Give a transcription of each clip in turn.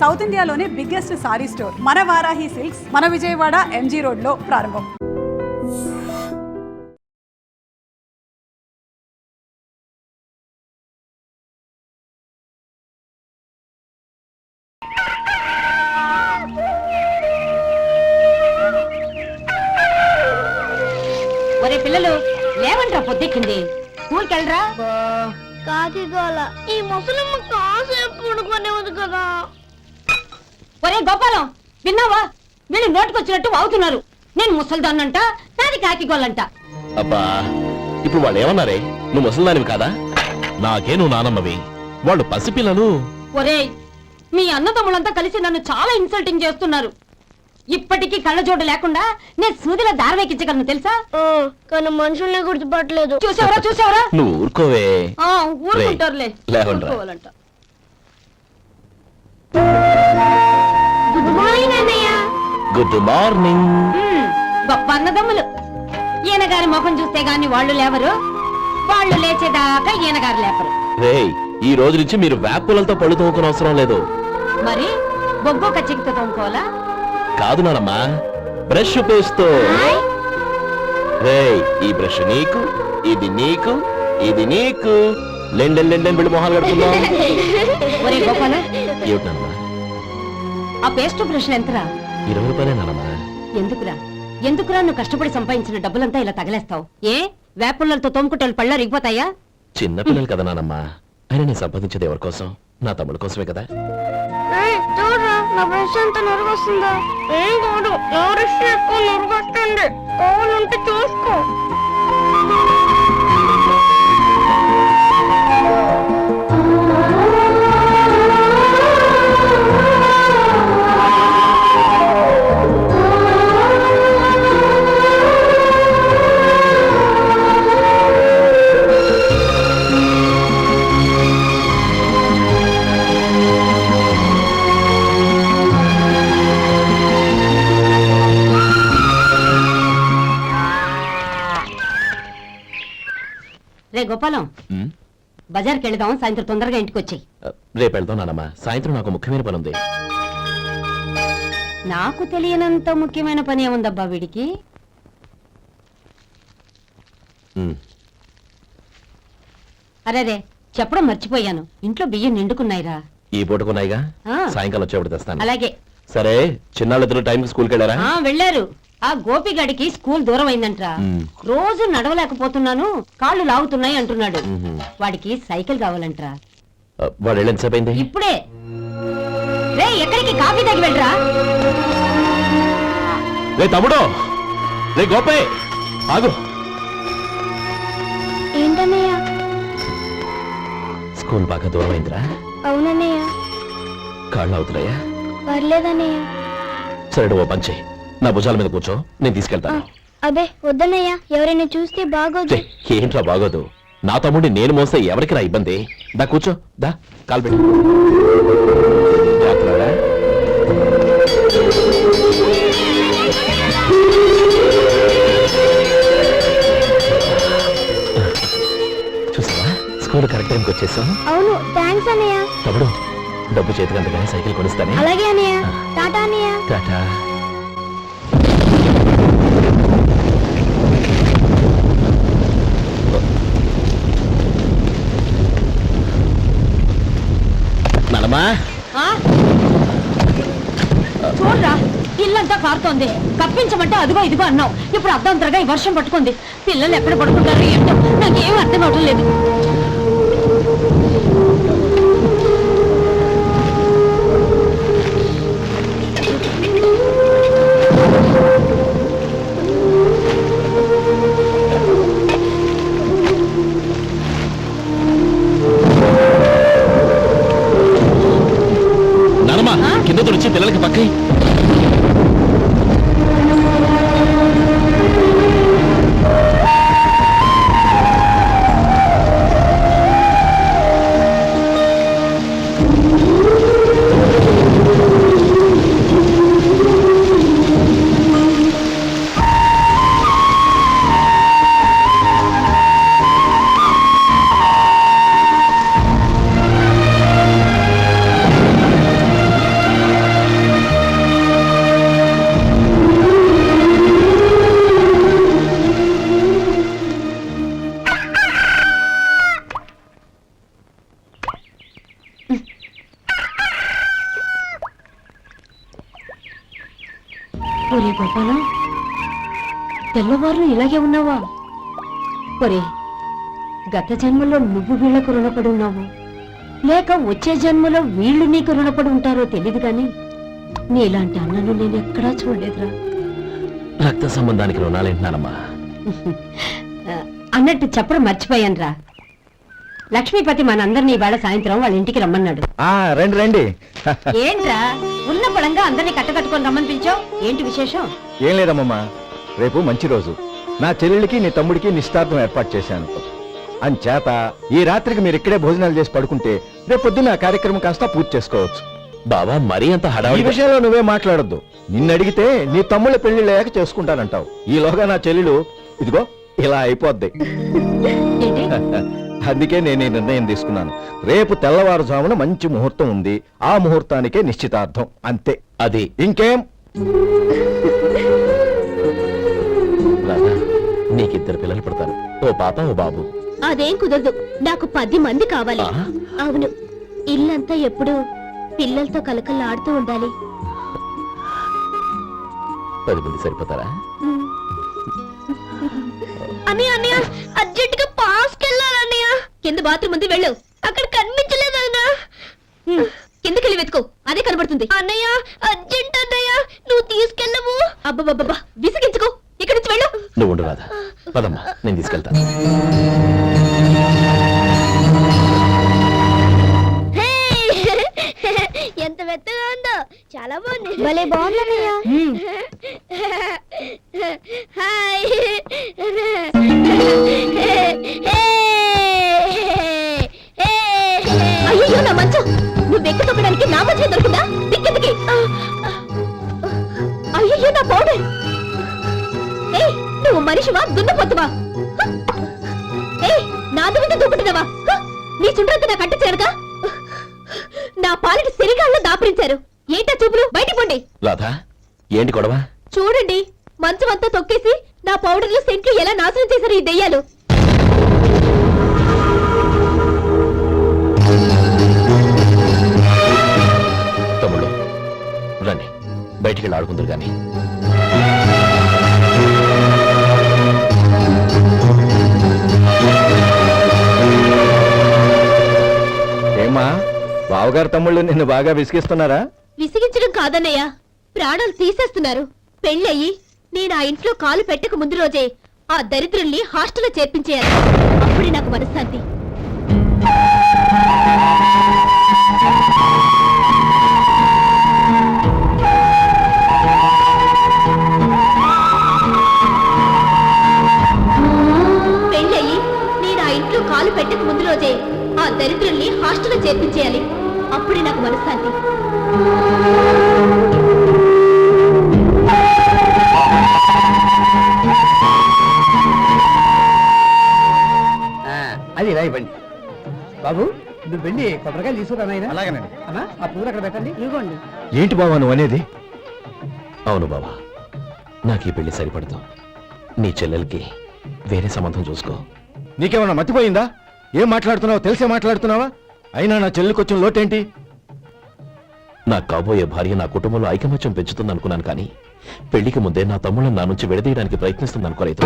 South ఇండియాలోనే biggest sorry store మన Varahi silks మన విజయవాడ ఎంజీ రోడ్ లో ప్రారంభం. ఒరే పిల్లలు లేవంట్రా, పొద్దెక్కింది. స్కూల్కి వెళ్ళరా. కాకిగోల ఈ ముసలమ్మ కాసేపు పడుకునేది కదా. ఒరే గోపాలం, విన్నావా? వీళ్ళు నోటికొచ్చినట్టు వాగుతున్నారు. నేను ముసల్దాన్నంట, నాది కాకిగోలంట. అబ్బా, ఇప్పుడు వాళ్ళు ఏమన్నారే? నువ్వు ముసల్దానివి కాదా? నాకే నువ్వు నానమ్మవి, వాళ్ళు పసిపిల్లలు. ఒరే, మీ అన్నదమ్ములంతా కలిసి నన్ను చాలా ఇన్సల్టింగ్ చేస్తున్నారు. ఇప్పటికీ కళ్ళజోడు లేకుండా నేను సూదిలో దారవేకించగలను తెలుసా? కానీ మనుషుల్ని గుర్తుపట్టలేదు. చూసావరా చూసావరా? నువ్వు ఊరుకోవే. ఊరుకుంటారులే. లేవండ్రా. గుడ్ మార్నింగ్ అన్నయ్య. Good morning. గొప్ప అన్నదమ్ములు. ఈయనగారి ముఖం చూస్తే గాని వాళ్ళు లేవరు, వాళ్ళు లేచేదాకా ఈయనగారు లేపరు. రేయ్, ఈ రోజు నుంచి మీరు వేపులతో పళ్ళు తోముకునే అవసరం లేదు. మరి బొగ్గు కచ్చికితో తోముకోవాలా? కాదు నానమ్మా, బ్రష్ పేస్తో. రేయ్, ఈ బ్రష్ నీకు, ఇది నీకు, ఇది నీకు. లెండెన్ వెళ్ళి మొహాలు కడుకుందాం. ఒరే గోపాలం, ఏమిటమ్మా? ఆ పేస్ట్ బ్రష్ ఎంతరా? 20 రూపాయలే నానమ్మా. ఎందుకురా నువ్వు కష్టపడి సంపాదించిన డబ్బులంతా ఇలా తగలేస్తావు? ఏ వేపుల్లలతో తోముకుంటే పళ్ళ రిగిపోతాయా? చిన్నపిల్లలు కదా నానమ్మా. అయినా నేను సంపాదించేది ఎవరి కోసం? నా తమ్ముడు కోసమే కదా. చూడరా, నా బ్రష్ ఎంత నొరుగొస్తుందో. ఏం కాదు, నా బ్రష్ ఎక్కువ నొరుగొస్తుంది. కావాలంటే చూసుకో. రే గోపాలం, బజార్కి వెళదాం. సాయంత్రం తొందరగా ఇంటికి వచ్చాయి. రేపు వెళ్దాం నానమ్మా. సాయంత్రం నాకు ముఖ్యమైన పని ఉంది. నాకు తెలియనంత ముఖ్యమైన పని ఏముందబ్బా వీడికి? అరే చెప్పడం మర్చిపోయాను, ఇంట్లో బియ్యం నిండుకున్నాయిరా. ఈ పూటకున్నాయిగా, సాయంకాలం వచ్చేప్పుడు తెస్తాను. అలాగే. సరే, చిన్నాళ్ళిద్దరు టైంకి స్కూల్కి వెళ్ళారా? వెళ్ళారు. ఆ గోపిగడికి స్కూల్ దూరం అయిందంట్రా. రోజు నడవలేకపోతున్నాను, కాళ్ళు లాగుతున్నాయి అంటున్నాడు. వాడికి సైకిల్ కావాలంట్రా. వాడు ఎంతసేపు అయింది? ఇప్పుడే. రే, ఎక్కడికి? కాఫీ తాగి వెళ్ళరా. రే తమ్ముడు, రే గోపే, ఆగు. ఏంటన్నయ్య? స్కూల్ బాగా దూరం అయిందిరా. అవునన్నయ్య. కాళ్ళు అవుతున్నాయా? పర్లేదన్నయ్య. సరే, ఓ పని చెయ్యి, నా భుజాల మీద కూర్చో, నేను తీసుకెళ్తాను. అబే వద్దన్నయ్య, ఎవరైనా చూస్తే బాగోదు. ఏంట్రా బాగోదు? నా తమ్ముడిని నేను మోస్తే ఎవరికి రా ఇబ్బంది? దా కూర్చో, దా కాలు పెట్టు. జాగ్రత్తగా. చూసావా, స్కూల్ కరెక్ట్ టైంకి వచ్చేసాం. అవును, థ్యాంక్స్ అన్నయ్య. తమ్ముడు, డబ్బు చేతికి అంతగానే సైకిల్ కొనిస్తానే. అలాగే అన్నయ్య. టాటా అన్నయ్య. టాటా. నానమ్మా, చూడరా, ఇల్లంతా కారుతోంది. కప్పించమంటే అదిగో ఇదిగో అన్నావు, ఇప్పుడు అర్ధంతరగా ఈ వర్షం పట్టుకుంది. పిల్లలు ఎక్కడ పడుకుంటారు ఏంటో నాకేం అర్థం అవటం లేదు. కింద తుడిచి పిల్లలకి పక్కై. ఒరే గోపాలం, తెల్లవారు ఇలాగే ఉన్నావా? ఒరే, గత జన్మలో నువ్వు వీళ్లకు రుణపడి ఉన్నావు, లేక వచ్చే జన్మలో వీళ్ళు నీకు రుణపడి ఉంటారో తెలీదు కానీ నీలాంటి అన్నను నేను ఎక్కడా చూడలేదురా. రక్త సంబంధానికి రుణాలేంటున్నానమ్మా. అన్నట్టు చెప్పడం మర్చిపోయానురా. లక్ష్మీపతి మనందరినీ ఇవాళ సాయంత్రం వాళ్ళ ఇంటికి రమ్మన్నాడు. రండి రండి. ఏంట్రా ఉన్న పొలంగా అందరినీ కట్టకట్టుకొని రమ్మని పిలిచావు? ఏంటి విశేషం? ఏం లేదమ్మమ్మా, రేపు మంచి రోజు. నా చెల్లెళ్ళకి నీ తమ్ముడికి నిశ్చితార్థం ఏర్పాటు చేశాను. అంచేత ఈ రాత్రికి మీరు ఇక్కడే భోజనాలు చేసి పడుకుంటే రేపు పొద్దున్న ఆ కార్యక్రమం కాస్త పూర్తి చేసుకోవచ్చు. బావా మరీ అంత ఈ హడావిడి విషయంలో నువ్వే మాట్లాడొద్దు. నిన్ను అడిగితే నీ తమ్ముళ్ళ పెళ్లిళ్ళయ్యాక చేసుకుంటానంటావు. ఈలోగా నా చెల్లెలు ఇదిగో ఇలా అయిపోద్ది. ఏంటి? అందుకే నేను ఈ నిర్ణయం తీసుకున్నాను. రేపు తెల్లవారుజామున మంచి ముహూర్తం ఉంది. ఆ ముహూర్తానికే నిశ్చితార్థం, అంతే. అది ఇంకేం? రాధా, నీకిద్దరు పిల్లలు పడతారు, ఓ పాప ఓ బాబు. అదేం కుదరదు, నాకు 10 మంది కావాలి. ఆ? అవును, ఇల్లంతా ఎప్పుడు పిల్లలతో కలకల్లాడుతూ ఉండాలి. 10 మంది సరిపోతారా? అన్నయ్య అన్నయ్య, అర్జెంట్ గా పాస్కి వెళ్ళాలన్నయ్య. కింద బాత్రూమ్ ఉంది, వెళ్ళు. అక్కడ కనిపించలేదు అన్న. కిందకెళ్ళి వెతుకో, అదే కనబడుతుంది. అన్నయ్య అర్జెంట్ అన్నయ్య, నువ్వు తీసుకెళ్ళవు. అబ్బబ్బబ్బా, విసిగించుకో, ఇక్కడి నుంచి వెళ్ళు. నువ్వు ఉండు రాధా, పదమ్మా నేను తీసుకెళ్తాను. ఎంత మెత్తగా ఉందో, చాలా బాగుంది. భలే బాగుందన్నయ్య. హాయ్. అయ్యో నా మంచం, నువ్వు వెక్కి తొక్కడానికి నా మంచం దొరుకుతుందా? దిక్కెందుకి? అయ్యో నా పౌడర్. ఏయ్, నువ్వు మనిషివా దున్నపోతువా? ఏయ్, నా దుమ్మితో దూకుంటున్నావా? నీ చుండ్రంతా నాకు అంటించారుగా. నా పాలిటి శరీరాల్లో దాపరించారు. ఏంటా చూపులు? బయటికి పోండి. రాధా, ఏంటి గొడవ? చూడండి, మంచం అంతా తొక్కేసి నా పౌడర్లు సెంట్లు ఎలా నాశనం చేశారు ఈ దెయ్యాలు. తమ్ముళ్ళు రండి, బయటికి వెళ్ళి ఆడుకుందరు గాని. ఏమా, బావగారు తమ్ముళ్ళు నిన్ను బాగా విసిగిస్తున్నారా? విసిగించడం కాదన్నయ్య, ప్రాణాలు తీసేస్తున్నారు. పెళ్ళయి నేను ఆ ఇంట్లో కాలు పెట్టక ముందు రోజే ఆ దరిద్రుల్ని హాస్టల్లో చేర్పించేయాలి. అప్పుడే నాకు మనశ్శాంతి. పెళ్ళయి నేను ఆ ఇంట్లో కాలు పెట్టక ముందు రోజే ఆ దరిద్రుల్ని హాస్టల్లో చేర్పించేయాలి. అప్పుడే నాకు మనశ్శాంతి. అది ఇలా ఇవ్వండి. బాబు, నువ్వు వెళ్ళి కొబ్బరికాయలు తీసుకురా నాయనా. అలాగేనండి. అమ్మా, ఆ పువ్వులు అక్కడ పెట్టండి. ఇవ్వండి. ఏంటి బావా నువ్వు అనేది? అవును బావా, నాకు ఈ పెళ్లి సరిపడదు. నీ చెల్లెలకి వేరే సంబంధం చూసుకో. నీకేమన్నా మతిపోయిందా? ఏం మాట్లాడుతున్నావో తెలిసే మాట్లాడుతున్నావా? అయినా నా చెల్లికి వచ్చిన లోటేంటి? నా కాబోయే భార్య నా కుటుంబంలో ఐకమత్యం పెంచుతుంది అనుకున్నాను, కానీ పెళ్లికి ముందే నా తమ్ముళ్ళని నా నుంచి విడదీయడానికి ప్రయత్నిస్తుంది అనుకోలేదు.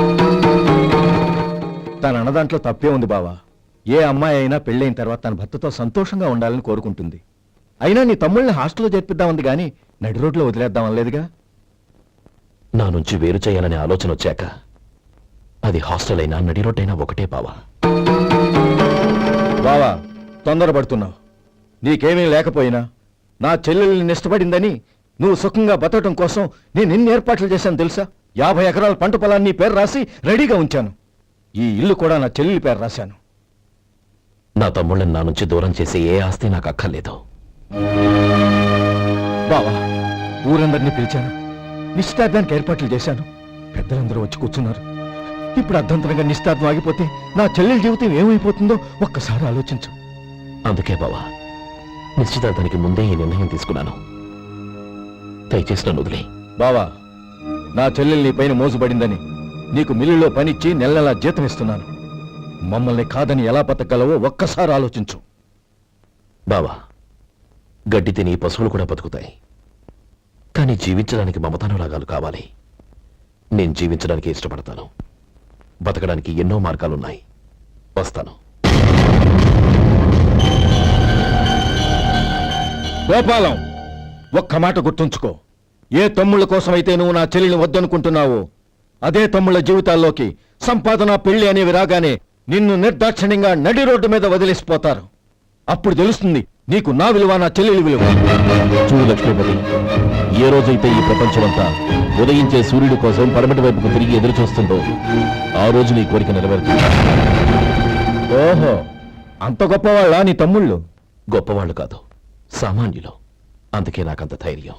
తన అన్నదాంట్లో తప్పే ఉంది బావా. ఏ అమ్మాయి అయినా పెళ్ళైన తర్వాత తన భర్తతో సంతోషంగా ఉండాలని కోరుకుంటుంది. అయినా నీ తమ్ముళ్ళని హాస్టల్లో చేర్పిద్దామంది గాని నడి రోడ్లో వదిలేద్దామనలేదుగా. నా నుంచి వేరు చేయాలనే ఆలోచన వచ్చాక అది హాస్టల్ అయినా నడి రోడ్డైనా ఒకటే బావా. బావా, తొందరపడుతున్నావు. నీకేమీ లేకపోయినా నా చెల్లెల్ని ఇష్టపడిందని నువ్వు సుఖంగా బతకటం కోసం నేను ఎన్ని ఏర్పాట్లు చేశాను తెలుసా? 50 ఎకరాల పంట పొలాన్ని నీ పేరు రాసి రెడీగా ఉంచాను. ఈ ఇల్లు కూడా నా చెల్లెలి పేరు రాశాను. నా తమ్ముళ్ళని నా నుంచి దూరం చేసే ఏ ఆస్తి నాకు అక్కర్లేదు. బావా, ఊరందరినీ పిలిచాను, నిశ్చితార్థానికి ఏర్పాట్లు చేశాను. పెద్దలందరూ వచ్చి కూర్చున్నారు. ఇప్పుడు అర్ధంతరంగా నిశ్చితార్థం ఆగిపోతే నా చెల్లెలి జీవితం ఏమైపోతుందో ఒక్కసారి ఆలోచించు. అందుకే బావా, నిశ్చితార్థానికి ముందే ఈ నిర్ణయం తీసుకున్నాను. దయచేసి నన్ను వదిలే. బావా, నా చెల్లెలు నీ పైన మోజుబడిందని నీకు మిల్లులో పనిచ్చి నెల నెలా జీతం ఇస్తున్నాను. మమ్మల్ని కాదని ఎలా బతకగలవో ఒక్కసారి ఆలోచించు. బావా, గడ్డి తిని పశువులు కూడా బతుకుతాయి. కానీ జీవించడానికి మమతానురాగాలు కావాలి. నేను జీవించడానికి ఇష్టపడతాను. బతకడానికి ఎన్నో మార్గాలున్నాయి. వస్తాను. గోపాలం, ఒక్క మాట గుర్తుంచుకో. ఏ తమ్ముళ్ళ కోసమైతే నువ్వు నా చెల్లిని వద్దనుకుంటున్నావో అదే తమ్ముళ్ళ జీవితాల్లోకి సంపాదన, పెళ్లి అనేవి రాగానే నిన్ను నిర్దాక్షిణ్యంగా నడి రోడ్డు మీద వదిలేసిపోతారు. అప్పుడు తెలుస్తుంది నీకు నా విలువ, నా చెల్లెలి విలువ. చూడు లక్ష్మీపతి, ఏ రోజైతే ఈ ప్రపంచమంతా ఉదయించే సూర్యుడి కోసం పడమటి వైపుకు తిరిగి ఎదురు చూస్తుందో ఆ రోజు నీ కోరిక నెరవేరుతుంది. ఓహో, అంత గొప్పవాళ్ళ నీ తమ్ముళ్ళు? గొప్పవాళ్ళు కాదు, సామాన్యులు. అందుకే నాకంత ధైర్యం.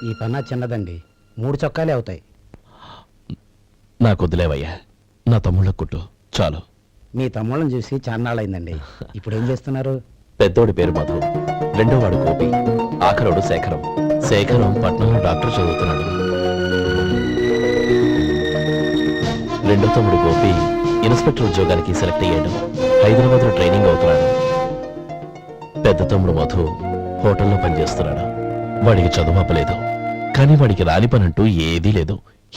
ఈ పన్నా చిన్నదండి, 3 చొక్కాలే అవుతాయి. నాకు వదిలేవయ్యా, నా తమ్ముళ్ళ కుట్టు చాలు. మీ తమ్ముళ్ళని చూసి చాన్నాళ్ళైందండి. ఇప్పుడు ఏం చేస్తున్నారు? పెద్దోడి పేరు మధు, రెండోవాడు గోపి, ఆఖరోడు శేఖరం. శేఖరం పట్నంలో డాక్టర్ చదువుతున్నాడు. రెండో తమ్ముడు గోపి ఇన్స్పెక్టర్ ఉద్యోగానికి సెలెక్ట్ అయ్యాడు. హైదరాబాద్లో ట్రైనింగ్ అవుతున్నాడు. పెద్ద తమ్ముడు మధు హోటల్లో పనిచేస్తున్నాడు. వాడికి చదువు అప్పలేదు, కానీ వాడికి రాని పని అంటూ ఏదీ లేదు.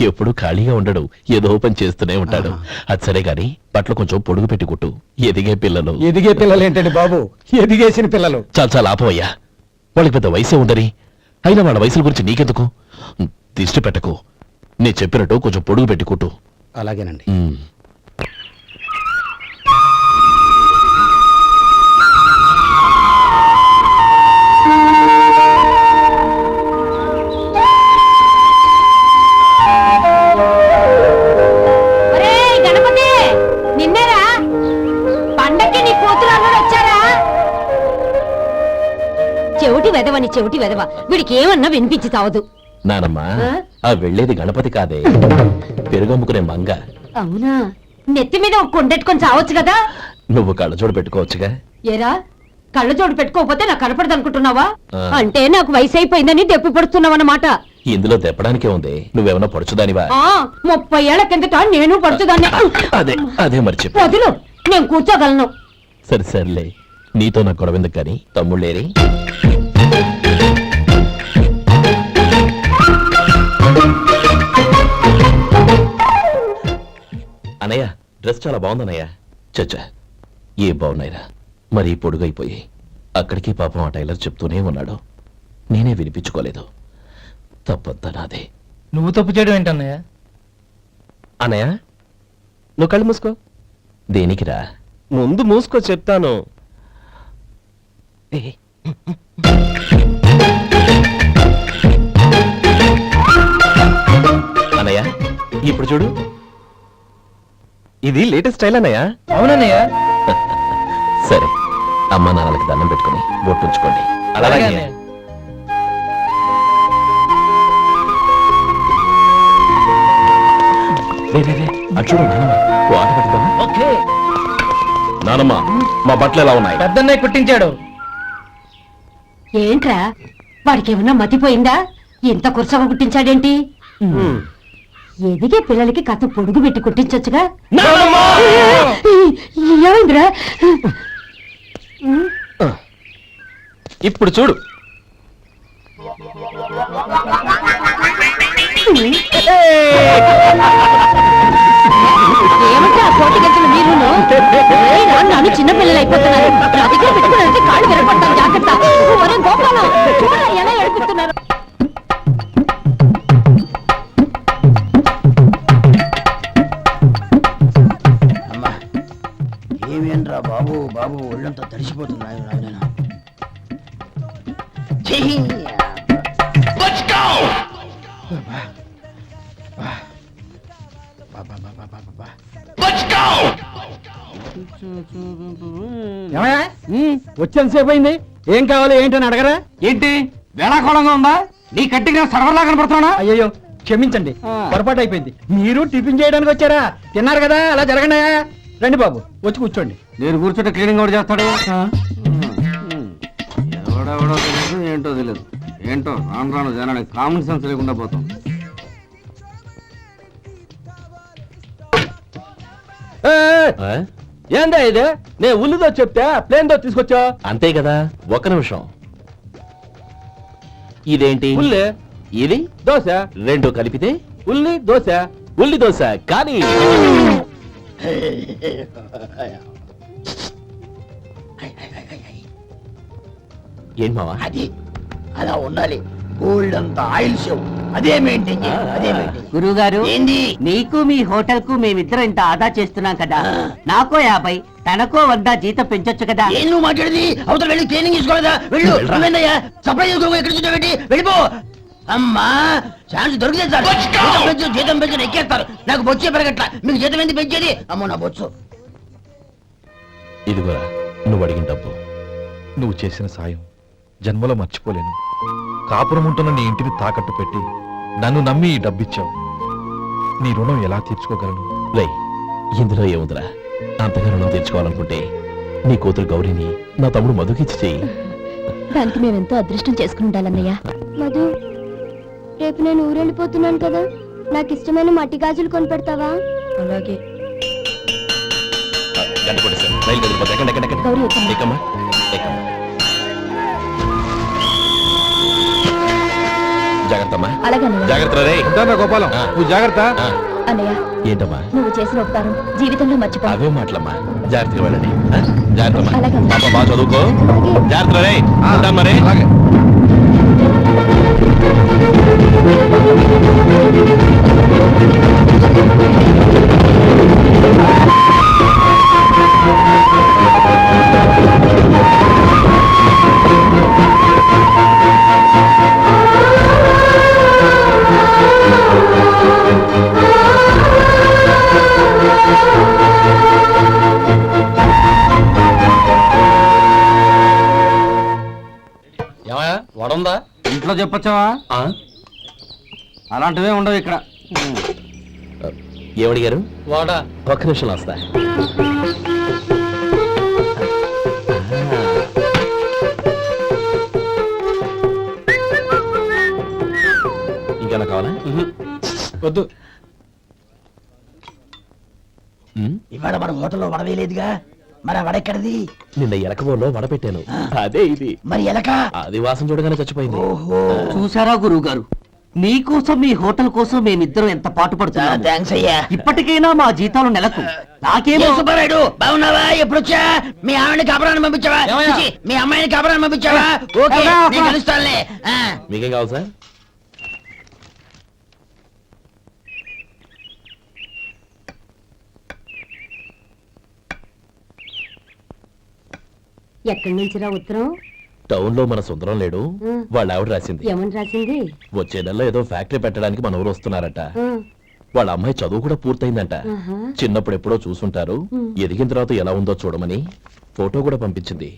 ఎప్పుడు ఖాళీగా ఉండడు, ఏదో పని చేస్తూనే ఉంటాడు. అది సరే గాని బట్టలు కొంచెం పొడుగు పెట్టి కుట్టు. ఎదిగే పిల్లలు. ఎదిగే పిల్లలు ఏంటండి బాబు, ఎదిగేసిన పిల్లలు. చాలా చాలా ఆపవయ్యా, వాళ్ళకి పెద్ద వయసే ఉందని. అయినా వాళ్ళ వయసుల గురించి నీకెందుకు? దిష్టి పెట్టకు. నేను చెప్పినట్టు కొంచెం పొడుగు పెట్టి కుట్టు. అలాగేనండి. గణపతి, నిన్నేరా? పండక్కి నీ కూతురు అల్లుడు వచ్చారా? చెవిటి వెదవని చెవిటి వెదవ, వీడికి ఏమన్నా వినిపించి తావదు. నానమ్మా, ఆ వెళ్ళేది గణపతి కాదే, పెరుగమ్ముకునే మంగ. అవునా? నెత్తి మీద ఒక కొండెట్టుకొని చావచ్చు కదా. నువ్వు కళ్ళజోడు పెట్టుకోవచ్చుగా. ఏరా, కళ్ళజోడు పెట్టుకోకపోతే నాకు కనపడదు అనుకుంటున్నావా? ఆ. అంటే నాకు వయసు అయిపోయిందని దెప్పి పడుతున్నావన్నమాట. ఇందులో తెప్పడానికే ఉంది. నువ్వేమన్నా పడుచుదానివా? 30 ఏళ్ల కిందట నేను పడుతుందాన్ని. అదే అదే మరి చెప్పు. వదులు, నేను కూర్చోగలను. సరే సర్లే, నీతో నాకు గొడవ ఎందుకు కానీ. తమ్ముళ్ళేరి? అనయ్య, డ్రెస్ చాలా బాగుందన్నయ్య. చచ్చా, ఏ బాగున్నాయిరా, మరీ పొడుగైపోయి. అక్కడికి పాపం ఆ టైలర్ చెప్తూనే ఉన్నాడు, నేనే వినిపించుకోలేదు. తప్పంతా నాదే. నువ్వు తప్పు చేయడం ఏంటన్నయ్య? అనయ్య, నువ్వు కళ్ళు మూసుకో. దేనికిరా? ముందు మూసుకో చెప్తాను. అనయ్య, ఇప్పుడు చూడు. ఇది లేటెస్ట్ స్టైల్ అన్నయ్య. అవునన్నయ్య. సరే, అమ్మా నాన్నలకి దండం పెట్టుకుని బొట్టుంచుకోండి. అలాగే అలాగే. అన్నయ్య. అటు చూడు నానమ్మ, ఓ ఆట పెడతావా? ఓకే. నానమ్మ, మా బట్టలు ఎలా ఉన్నాయి? పెద్దన్నయ్య కుట్టించాడు. ఏంట్రా, వాడికి ఏమన్నా మతిపోయిందా? ఇంత కుర్చగా కుట్టించాడేంటి? ఎదిగే పిల్లలకి కథ పొడుగు పెట్టి కుట్టించొచ్చుగా. ఏమైందిరా? ఇప్పుడు చూడు. ఏమంటే ఆ కోటి గంటలు మీరు నన్ను చిన్న పిల్లలు అయిపోతున్నారు. నా దగ్గర పెట్టుకున్నారంటే కాళ్ళు విరపడతాను, జాగ్రత్త. ఒరే గోపాలం, చూడరా ఎలా ఏడిపిస్తున్నారు. అమ్మా, ఏమేంట్రా బాబు, బాబు ఒళ్ళంతా తడిసిపోతున్నాయి. నాయనా వచ్చేంతసేపు అయింది. ఏం కావాలి ఏంటని అడగరా? ఏంటి వేళాకోళంగా ఉందా? నీ కట్టిగా సర్వర్లా కనపడుతున్నా? అయ్యో క్షమించండి, పొరపాటు అయిపోయింది. మీరు టిఫిన్ చేయడానికి వచ్చారా? తిన్నారు కదా, అలా జరగండి. రండి బాబు, వచ్చి కూర్చోండి. నేను కూర్చుంటే క్లీనింగ్ కూడా చేస్తాడు. ఎవడెవడో తెలియదు, ఏంటో తెలియదు. ఏంటో రాను రాను జనానికి కామన్ సెన్స్ లేకుండా పోతాం. ఆ? ఏందా ఇది? నేను ఉల్లిదో చెప్తే ప్లేన్ దో తీసుకొచ్చా. అంతే కదా, ఒక్క నిమిషం. ఇదేంటి? ఉల్లి ఇది దోశ, రెండు కలిపితే ఉల్లి దోశ. ఉల్లి దోశ. కానీ ఏంటి మావా? అది అలా ఉండాలి. గోల్డ్ అంత ఆయిల్ షో అదే మెయింటైన్ చేయి, అదే మెయింటైన్. గురువు గారు, ఏంది? నీకు మీ హోటల్ కు మేమిద్దరం ఇంత ఆదా చేస్తున్నాం కదా, నాకో 50 తనకో 100 జీతం పెంచొచ్చు కదా. ఏం నువ్వు మాట్లాడేది? అవతల వెళ్ళి ట్రైనింగ్ తీసుకోలేదా? వెళ్ళు. నువ్వేందయ్యా సప్లై చేసుకో, ఎక్కడ చూసా పెట్టి వెళ్ళిపో. అమ్మా ఛాన్స్ దొరికితే సార్ జీతం పెంచు ఎక్కేస్తారు. నాకు బొచ్చే పెరగట్ల, మీకు జీతం ఎందుకు పెంచేది? అమ్మో నా బొచ్చు. ఇదిగోరా నువ్వు అడిగిన డబ్బు. నువ్వు చేసిన సాయం జన్మలో మర్చిపోలేను. కాపురం ఉంటున్న నీ ఇంటిని తాకట్టు పెట్టి నన్ను నమ్మి ఈ డబ్బిచ్చావు. నీ రుణం ఎలా తీర్చుకోగలను? రేయ్, ఇందులో ఏముందిరా? అంతగా రుణం తీర్చుకోవాలనుకుంటే నీ కూతురు గౌరీని నా తమ్ముడు మధుకిచ్చి చెయ్యి. దానికి మేమెంతో అదృష్టం చేసుకుని ఉండాలన్నయ్య. మధు, రేపు నేను ఊరెళ్ళిపోతున్నాను కదా, నాకు ఇష్టమైన మట్టి గాజులు కొనిపెడతావా? అలాగే. గంట కొట్టేశాను. రైలు కదిలిపోతే ఎక్కండి, ఎక్కండి, ఎక్కండి. గౌరీ, ఎక్కమ్మా. ఎక్కమ్మా, ఎక్కమ్మా. జాగ్రత్తమ్మా. అలాగే అన్నయ్య. జాగ్రత్త రే. ఉంటానా గోపాలం, నువ్వు జాగ్రత్త. అన్నయ్య, ఏంటమ్మా? నువ్వు చేసిన ఉపకారం జీవితంలో మర్చిపో. అవే మాటలమ్మా. జాగ్రత్తగా వెళ్ళండి. జాగ్రత్తమ్మా. అలాగే. పాప బాగా చదువుకో. అలాగే. జాగ్రత్త రే. ఉంటామ్మా రే. అలాగే. వడుందా? ఇంట్లో చెప్పొచ్చావా? అలాంటివే ఉండవు ఇక్కడ. ఏమడిగారు? వాడా ఒక్క నిమిషం వస్తా. ఇంకేనా కావాలా? వద్దు. ఇవాళ మన హోటల్లో వడవేలేదుగా, మరి ఆ వడ ఎక్కడిది? నిన్న ఎలకబోలో వడ పెట్టాను. అదే ఇది. మరి ఎలక? అది వాసన చూడగానే చచ్చిపోయింది. ఓహో, చూసారా గురువు గారు, మీకోసం మీ హోటల్ కోసం మేమిద్దరం ఎంత పాటు పడుతున్నాము. థ్యాంక్స్ అయ్యా. ఇప్పటికైనా మా జీతాలు నెలకు నాకేమో. ఏ సుబ్బారాయుడు, బాగున్నావా? ఎప్పుడొచ్చా? మీ ఆవిడని కాపురాన్ని పంపించావా? ఏమయ్యా? చిచి, మీ అమ్మాయిని కాపురాన్ని పంపించావా? ఓకే, నేను కలుస్తానులే. మీకేం కావాలి సార్? ఎక్కడి నుంచిరా ఉత్తరం? టౌన్ లో మన సుందరం లేడు, వాళ్ళ ఆవిడ రాసింది. ఏమని రాసింది? వచ్చే నెలలో ఏదో ఫ్యాక్టరీ పెట్టడానికి మన ఊరు వస్తున్నారట. వాళ్ళ అమ్మాయి చదువు కూడా పూర్తయిందంట. చిన్నప్పుడు ఎప్పుడో చూసుంటారు. ఎదిగిన తర్వాత ఎలా ఉందో చూడమని ఫోటో కూడా పంపించింది.